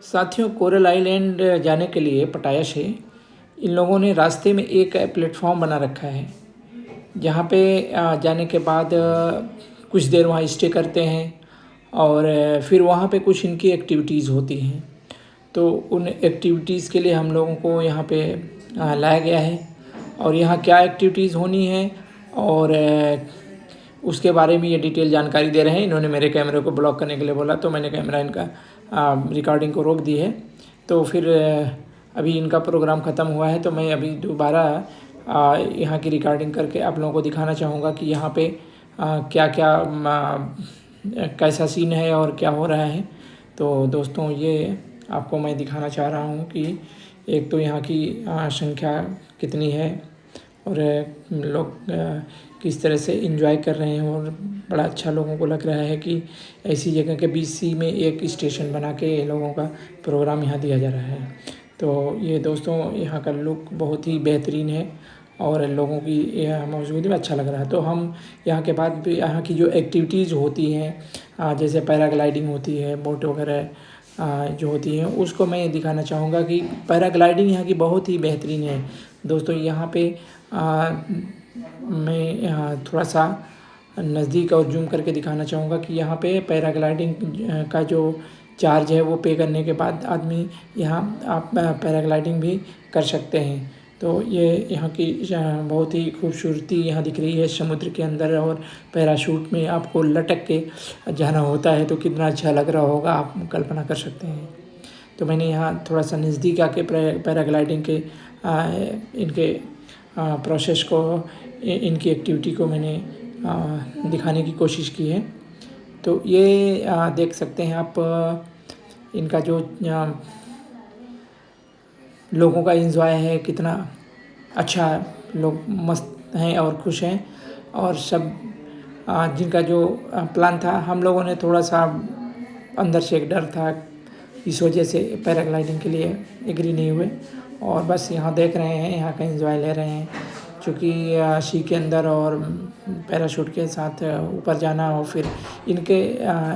साथियों, coral island जाने के लिए पटाया से इन लोगों ने रास्ते में एक प्लेटफॉर्म बना रखा है, जहाँ पे जाने के बाद कुछ देर वहाँ स्टे करते हैं और फिर वहाँ पे कुछ इनकी एक्टिविटीज़ होती हैं। तो उन एक्टिविटीज़ के लिए हम लोगों को यहाँ पे लाया गया है और यहाँ क्या एक्टिविटीज़ होनी है और उसके बारे में ये डिटेल जानकारी दे रहे हैं। इन्होंने मेरे कैमरे को ब्लॉक करने के लिए बोला, तो मैंने कैमरा इनका रिकॉर्डिंग को रोक दी है। तो फिर अभी इनका प्रोग्राम ख़त्म हुआ है, तो मैं अभी दोबारा यहाँ की रिकॉर्डिंग करके आप लोगों को दिखाना चाहूँगा कि यहाँ पे क्या क्या कैसा सीन है और क्या हो रहा है। तो दोस्तों, ये आपको मैं दिखाना चाह रहा हूँ कि एक तो यहाँ की संख्या कितनी है और लोग किस तरह से एंजॉय कर रहे हैं, और बड़ा अच्छा लोगों को लग रहा है कि ऐसी जगह के बीच सी में एक स्टेशन बना के लोगों का प्रोग्राम यहाँ दिया जा रहा है। तो ये दोस्तों, यहाँ का लुक बहुत ही बेहतरीन है और लोगों की यह मौजूदगी में अच्छा लग रहा है। तो हम यहाँ के बाद भी यहाँ की जो एक्टिविटीज़ होती हैं, जैसे पैराग्लाइडिंग होती है, बोट वगैरह जो होती हैं, उसको मैं दिखाना चाहूँगा कि पैराग्लाइडिंग यहाँ की बहुत ही बेहतरीन है। दोस्तों, यहाँ पे मैं थोड़ा सा नज़दीक और जूम करके दिखाना चाहूँगा कि यहाँ पे पैराग्लाइडिंग का जो चार्ज है वो पे करने के बाद आदमी यहाँ आप पैराग्लाइडिंग भी कर सकते हैं। तो ये यहाँ की बहुत ही खूबसूरती यहाँ दिख रही है समुद्र के अंदर, और पैराशूट में आपको लटक के जाना होता है तो कितना अच्छा लग रहा होगा, आप कल्पना कर सकते हैं। तो मैंने यहाँ थोड़ा सा नज़दीक आके पैराग्लाइडिंग के इनके प्रोसेस को, इनकी एक्टिविटी को मैंने दिखाने की कोशिश की है। तो ये देख सकते हैं आप, इनका जो लोगों का एंजॉय है, कितना अच्छा लोग मस्त हैं और खुश हैं। और सब जिनका जो प्लान था, हम लोगों ने थोड़ा सा अंदर से एक डर था, इस वजह से पैराग्लाइडिंग के लिए एग्री नहीं हुए और बस यहाँ देख रहे हैं, यहाँ का एंजॉय ले रहे हैं। चूँकि सी के अंदर और पैराशूट के साथ ऊपर जाना, और फिर इनके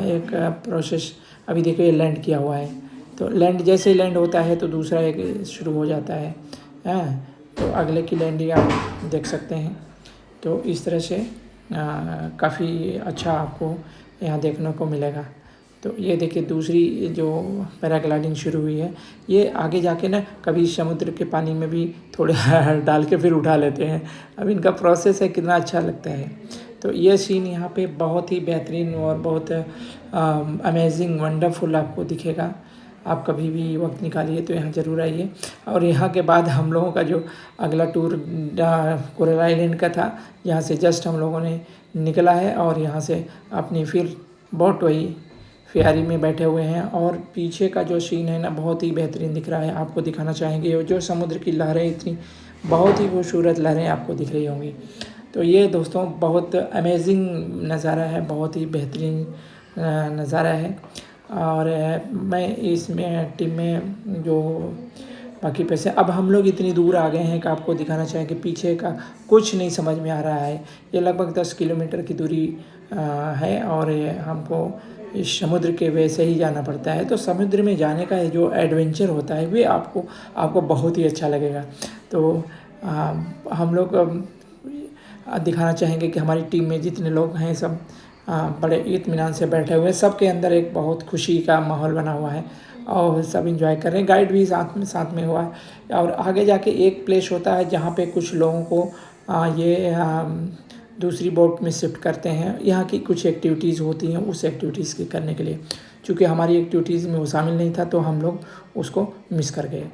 एक प्रोसेस अभी देखिए लैंड किया हुआ है। तो लैंड जैसे ही लैंड होता है तो दूसरा एक शुरू हो जाता है, तो अगले की लैंडिंग आप देख सकते हैं। तो इस तरह से काफ़ी अच्छा आपको यहाँ देखने को मिलेगा। तो ये देखिए, दूसरी जो पैराग्लाइडिंग शुरू हुई है, ये आगे जाके ना कभी समुद्र के पानी में भी थोड़े डाल के फिर उठा लेते हैं। अब इनका प्रोसेस है, कितना अच्छा लगता है। तो ये सीन यहाँ पे बहुत ही बेहतरीन और बहुत अमेजिंग वंडरफुल आपको दिखेगा। आप कभी भी वक्त निकालिए तो यहाँ ज़रूर आइए। और यहाँ के बाद हम लोगों का जो अगला टूर कोरल आइलैंड का था, यहाँ से जस्ट हम लोगों ने निकला है और यहाँ से अपनी फिर बोट वही फ्यारी में बैठे हुए हैं। और पीछे का जो सीन है ना, बहुत ही बेहतरीन दिख रहा है, आपको दिखाना चाहेंगे। जो समुद्र की लहरें, इतनी बहुत ही खूबसूरत लहरें आपको दिख रही होंगी। तो ये दोस्तों बहुत अमेजिंग नज़ारा है, बहुत ही बेहतरीन नज़ारा है। और मैं इसमें टीम में जो बाकी पैसे, अब हम लोग इतनी दूर आ गए हैं कि आपको दिखाना चाहें कि पीछे का कुछ नहीं समझ में आ रहा है। ये लगभग 10 किलोमीटर की दूरी है और हमको इस समुद्र के वैसे ही जाना पड़ता है। तो समुद्र में जाने का जो एडवेंचर होता है, वे आपको बहुत ही अच्छा लगेगा। तो हम लोग दिखाना चाहेंगे कि हमारी टीम में जितने लोग हैं, सब बड़े इत्मीनान से बैठे हुए हैं। सबके अंदर एक बहुत खुशी का माहौल बना हुआ है और सब एंजॉय कर रहे हैं। गाइड भी साथ में हुआ है। और आगे जाके एक प्लेस होता है जहाँ पे कुछ लोगों को ये दूसरी बोट में शिफ्ट करते हैं। यहाँ की कुछ एक्टिविटीज़ होती हैं, उस एक्टिविटीज़ के करने के लिए, चूँकि हमारी एक्टिविटीज़ में वो शामिल नहीं था तो हम लोग उसको मिस कर गए।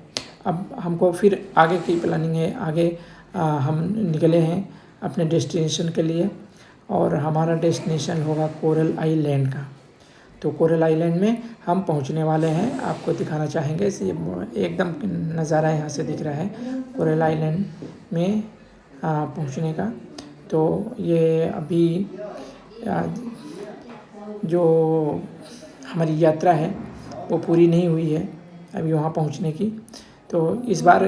अब हमको फिर आगे की प्लानिंग है, आगे हम निकले हैं अपने डेस्टिनेशन के लिए, और हमारा डेस्टिनेशन होगा कोरल आइलैंड का। तो कोरल आइलैंड में हम पहुंचने वाले हैं, आपको दिखाना चाहेंगे। एकदम नज़ारा यहाँ से दिख रहा है कोरल आइलैंड में पहुंचने का। तो ये अभी जो हमारी यात्रा है वो पूरी नहीं हुई है अभी वहाँ पहुँचने की। तो इस बार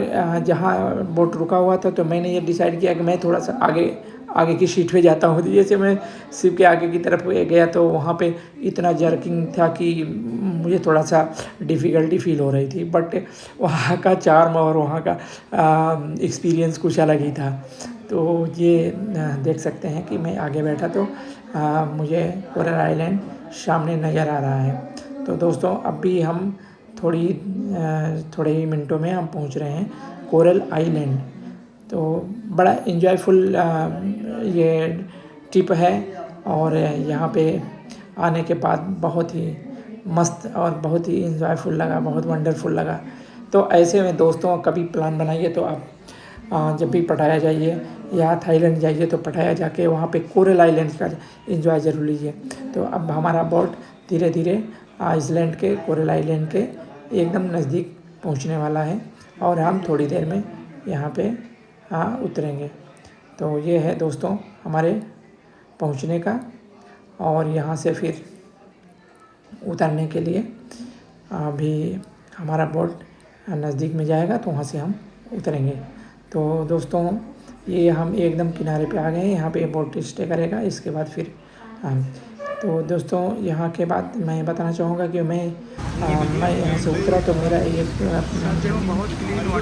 जहाँ बोट रुका हुआ था, तो मैंने ये डिसाइड किया कि मैं थोड़ा सा आगे आगे की सीट पे जाता हूँ, तो जैसे मैं शिप के आगे की तरफ गया तो वहाँ पे इतना जर्किंग था कि मुझे थोड़ा सा डिफ़िकल्टी फ़ील हो रही थी, बट वहाँ का चार्म और वहाँ का एक्सपीरियंस कुछ अलग ही था। तो ये देख सकते हैं कि मैं आगे बैठा तो मुझे कोरल आइलैंड सामने नज़र आ रहा है। तो दोस्तों अभी हम थोड़े ही मिनटों में हम पहुंच रहे हैं कोरल आइलैंड। तो बड़ा एंजॉयफुल ये ट्रिप है, और यहाँ पे आने के बाद बहुत ही मस्त और बहुत ही एंजॉयफुल लगा, बहुत वंडरफुल लगा। तो ऐसे में दोस्तों कभी प्लान बनाइए तो आप जब भी पटाया जाइए या थाईलैंड जाइए तो पटाया जाके वहाँ पे कोरल आइलैंड का एंजॉय ज़रूर लीजिए। तो अब हमारा बोट धीरे धीरे आइसलैंड के कोरल आइलैंड के एकदम नज़दीक पहुँचने वाला है, और हम थोड़ी देर में यहाँ पे उतरेंगे। तो ये है दोस्तों हमारे पहुँचने का, और यहाँ से फिर उतरने के लिए अभी हमारा बोट नज़दीक में जाएगा तो वहाँ से हम उतरेंगे। तो दोस्तों ये हम एकदम किनारे पे आ गए हैं, यहाँ पे बोट स्टे करेगा, इसके बाद फिर हम तो दोस्तों यहाँ के बाद मैं बताना चाहूँगा कि मैं यहाँ से उतरा तो मेरा एक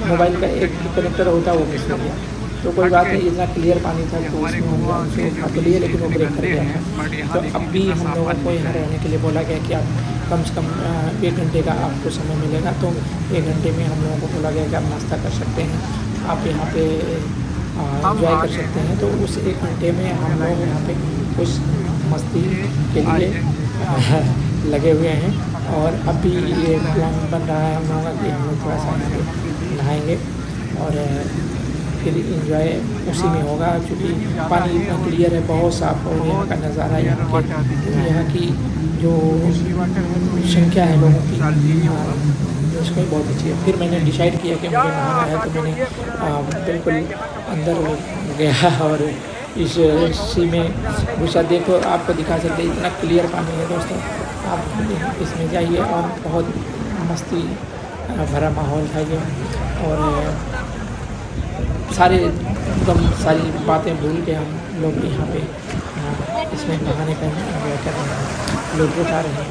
मोबाइल का एक कनेक्टर होता है वो मिस हो गया। तो कोई बात नहीं, इतना क्लियर पानी था तो उसमें हम उसे उठा तो लिए, लेकिन वो ब्रेक कर गया था। तो अब भी हम लोगों को यहाँ रहने के लिए बोला गया कि आप कम से कम 1 घंटे का आपको समय मिलेगा। तो 1 घंटे में हम लोगों को बोला गया कि आप नाश्ता कर सकते हैं, आप यहाँ पे एंजॉय कर सकते हैं। तो उस 1 घंटे में हम लोग यहाँ पे कुछ मस्ती के लिए लगे हुए हैं, और अभी ये प्लान बन रहा है हम लोगों का कि हम लोग थोड़ा सा यहाँ पे नहाएँगे और फिर एंजॉय उसी में होगा, क्योंकि पानी इतना क्लियर है, बहुत साफ़, और यहाँ का नज़ारा, यहाँ की जो संख्या है लोगों की उसमें बहुत अच्छी है। फिर मैंने डिसाइड किया कि मुझे नहाना है, तो मैंने बिल्कुल अंदर गया और इस सी में घुसा। देखो आपको दिखा सकते हैं इतना क्लियर पानी है दोस्तों, आप इसमें जाइए और बहुत मस्ती भरा माहौल है ये, और सारी बातें भूल के हम लोग यहाँ पे इसमें नहाने का एंजॉय कर रहे हैं, लुत्फ़ उठा रहे हैं।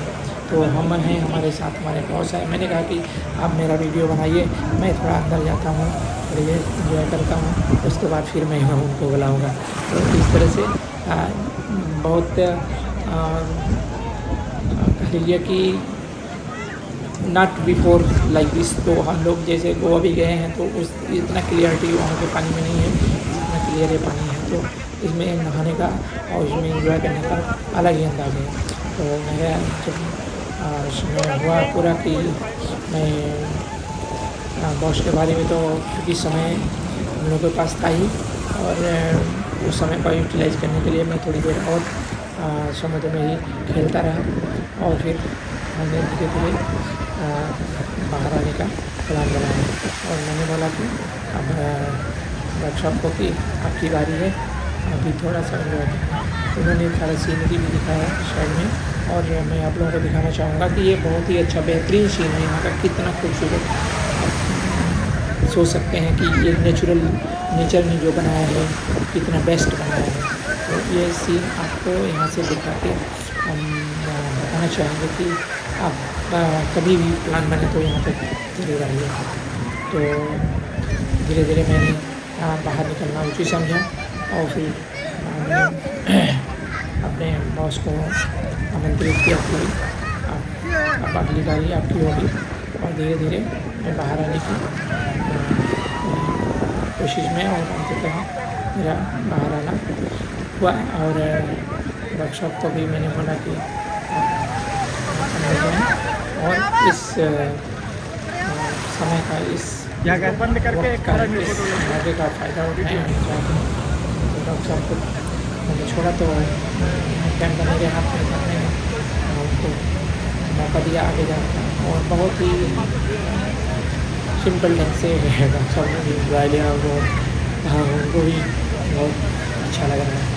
तो हम हैं, हमारे साथ हमारे बॉस है। मैंने कहा कि आप मेरा वीडियो बनाइए, मैं थोड़ा अंदर जाता हूँ और ये एंजॉय करता हूँ, उसके बाद फिर मैं उनको बुलाऊँगा। तो इस तरह से बहुत कह लीजिए कि नॉट बिफोर लाइक दिस। तो हम लोग जैसे गोवा भी गए हैं तो उस इतना क्लियरिटी वहाँ के पानी में नहीं है जितना क्लियर ये पानी है। तो इसमें नहाने का और इसमें एंजॉय करने का अलग ही अंदाज़ है। तो मेरा जब समय हुआ पूरा कि मैं बॉस के बारे में, तो क्योंकि समय हम लोग के पास था ही, और उस समय को यूटिलाइज़ करने के लिए मैं थोड़ी देर और समुद्र में ही खेलता रहा, और फिर हमने धीरे धीरे बाहर आने का प्लान बनाया। और मैंने बोला कि अब वर्कशॉप को कि आपकी बारी है, अभी थोड़ा सा उन्होंने सारा सीनरी भी दिखाया साइड में, और मैं आप लोगों को दिखाना चाहूँगा कि ये बहुत ही अच्छा बेहतरीन सीन है यहाँ का, कितना खूबसूरत। आप सोच सकते हैं कि ये नेचर ने जो बनाया है कितना बेस्ट बनाया है। तो ये सीन आपको यहाँ से दिखा के हम बताना चाहेंगे कि आप कभी भी प्लान बने तो यहाँ पे ज़रूर आइए। तो धीरे धीरे मैंने बाहर निकलना उचित समझा, और फिर मैंने अपने बॉस को आमंत्रित किया कि अब अगली बारी आपकी होगी, और धीरे धीरे मैं बाहर आने की कोशिश में, और अंततः मेरा बाहर आना हुआ। और वर्कशॉप को भी मैंने बोला कि और इस समय का इस बंद करके मौके का फ़ायदा उठाएँ। तो डॉक्टर साहब को मैंने छोड़ा तो कैमरा मेरे हाथ में था, मैंने उनको मौका दिया आगे जाने का, और बहुत ही सिंपल ढंग से डॉक्टर साहब ने भी एंजॉय लिया, और उनको भी बहुत अच्छा लग रहा है।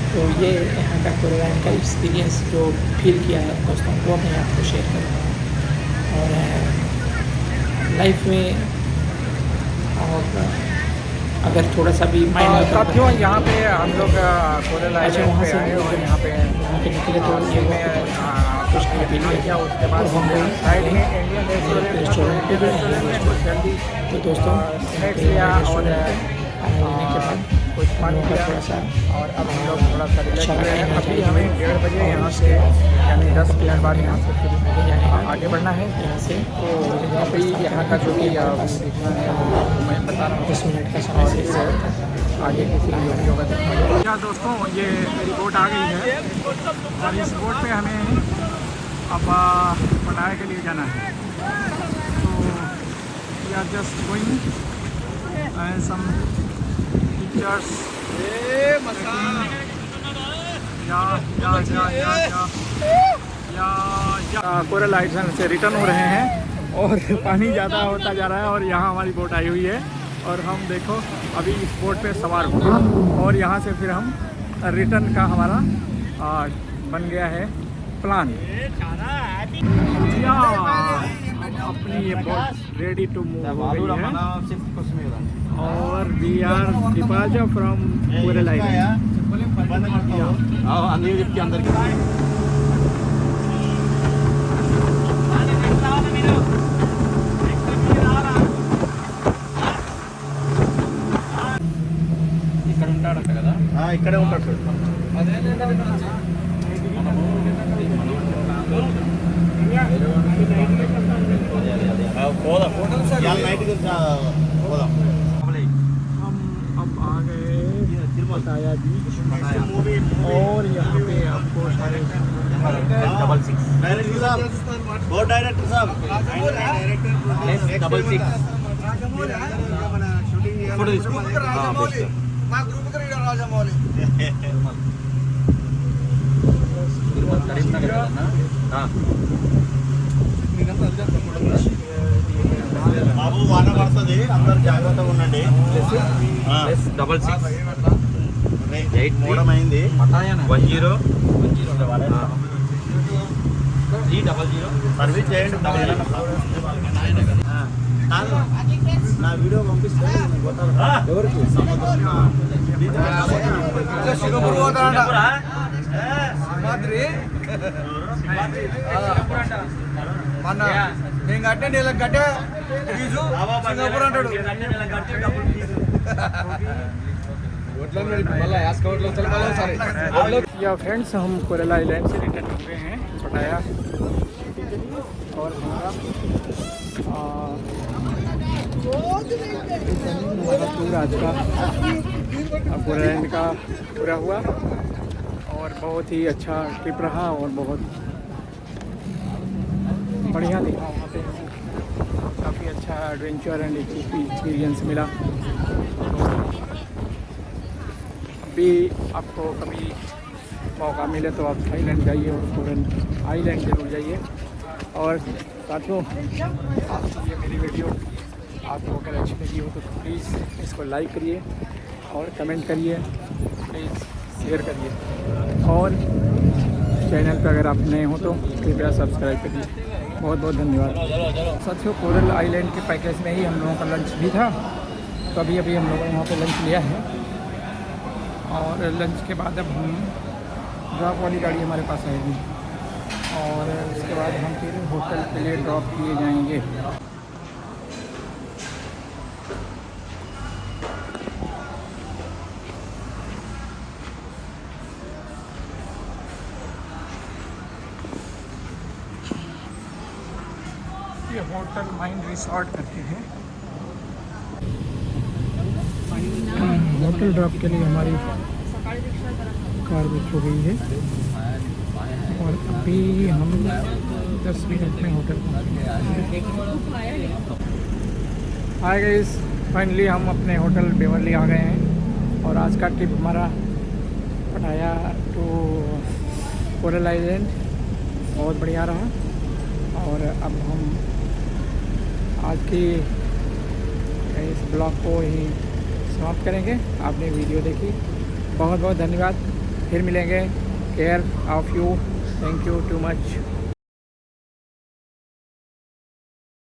तो ये यहाँ का कोरल का एक्सपीरियंस जो फील किया है दोस्तों, वो मैं आपको शेयर करूँगा। और लाइफ में और अगर थोड़ा सा भी माइंड साथियों यहाँ पे हम लोग कोरल अच्छा आइलैंड वहाँ पे से आए और यहाँ पे वहाँ के निकले तो ये में कुछ खा पी लिया किया। उसके बाद हम गए साइड में इंडियन रेस्टोरेंट पे रेस्टोरेंट गए में कुछ हेल्दी तो दोस्तों स्नैक्स लिया और लेने के बाद कुछ पानी हम लोग का पिया थोड़ा सा और अब हम लोग थोड़ा सा रिलैक्स अच्छा हो रहे हैं। लगा अभी हमें 1:30 बजे यहाँ से यानी 10 मिनट बाद यहाँ से फिर आगे जाने का आगे बढ़ना है। यहाँ से तो अभी यहाँ का जो भी देखना है वो मैं बता रहा हूँ 10 मिनट का समय से आगे किसी वीडियो का दिखाऊंगा। क्या दोस्तों ये मेरी बोट आ गई है और इस बोट पे हमें अब पटाया के लिए जाना है। तो we are just going and some pictures Coral Island से रिटर्न हो रहे हैं और पानी ज़्यादा होता जा रहा है और यहाँ हमारी बोट आई हुई है और हम देखो अभी इस बोट पे सवार होंगे और यहाँ से फिर हम रिटर्न का हमारा बन गया है प्लान। अपनी ये बोट रेडी टू मूव हो गई है और we are departure from Coral Island. ఇక్కడే ఉంటాడు పోదాం నైట్ పోదాం। हम अब आ गए बताया बीच और यहाँ पे आपको सारे डायरेक्टर साहब बोर्ड डायरेक्टर साहब फोटो తీసుకో మా గ్రూప్ కి రీడర్ రాజమౌళి కరీంనగర్ బాబు వాన పడుతుంది అందరు జాగ్రత్తగా ఉండండి। +66 8 మోడం అయింది 10 300 సర్వీస్ చేయండి। నా వీడియో పంపిస్తే ఎవరికి సింగపూర్ పోతాడంట మన నేను కట్టే నెలకు కట్టే ఫీజు సింగపూర్ అంటాడు। या फ्रेंड्स हम कोरल आइलैंड से रिटर्न हो गए हैं पटाया और हमारा टूर आज का कोरल आइलैंड का पूरा हुआ और बहुत ही अच्छा ट्रिप रहा और बहुत बढ़िया दिखा। वहाँ पे काफ़ी अच्छा एडवेंचर एंड एक्सपीरियंस मिला। भी आपको कभी मौका मिले तो आप थाईलैंड जाइए और कोरल आइलैंड ज़रूर जाइए। और साथियों ये मेरी वीडियो आपको अगर अच्छी लगी हो तो प्लीज़ इसको लाइक करिए और कमेंट करिए, प्लीज़ शेयर करिए और चैनल पर अगर आप नए हो तो कृपया सब्सक्राइब करिए। बहुत बहुत धन्यवाद साथियों। कोरल आइलैंड के पैकेज में ही हम लोगों का लंच भी था, तो अभी हम लोगों ने वहाँ पे लंच लिया है और लंच के बाद अब हम ड्रॉप वाली गाड़ी हमारे पास आएगी और उसके बाद हम फिर होटल के लिए ड्रॉप किए जाएंगे। ये होटल माइंड रिसॉर्ट करते हैं। होटल ड्रॉप के लिए हमारी कार बुक हो गई है और अभी हम 10 मिनट में होटल हाय गाइस, फाइनली हम अपने होटल बेवरली आ गए हैं और आज का ट्रिप हमारा पटाया टू कोरल आइलैंड बहुत बढ़िया रहा। और अब हम आज की इस ब्लॉग को ही समाप्त करेंगे। आपने वीडियो देखी, बहुत बहुत धन्यवाद। फिर मिलेंगे। Care of you, thank you too much.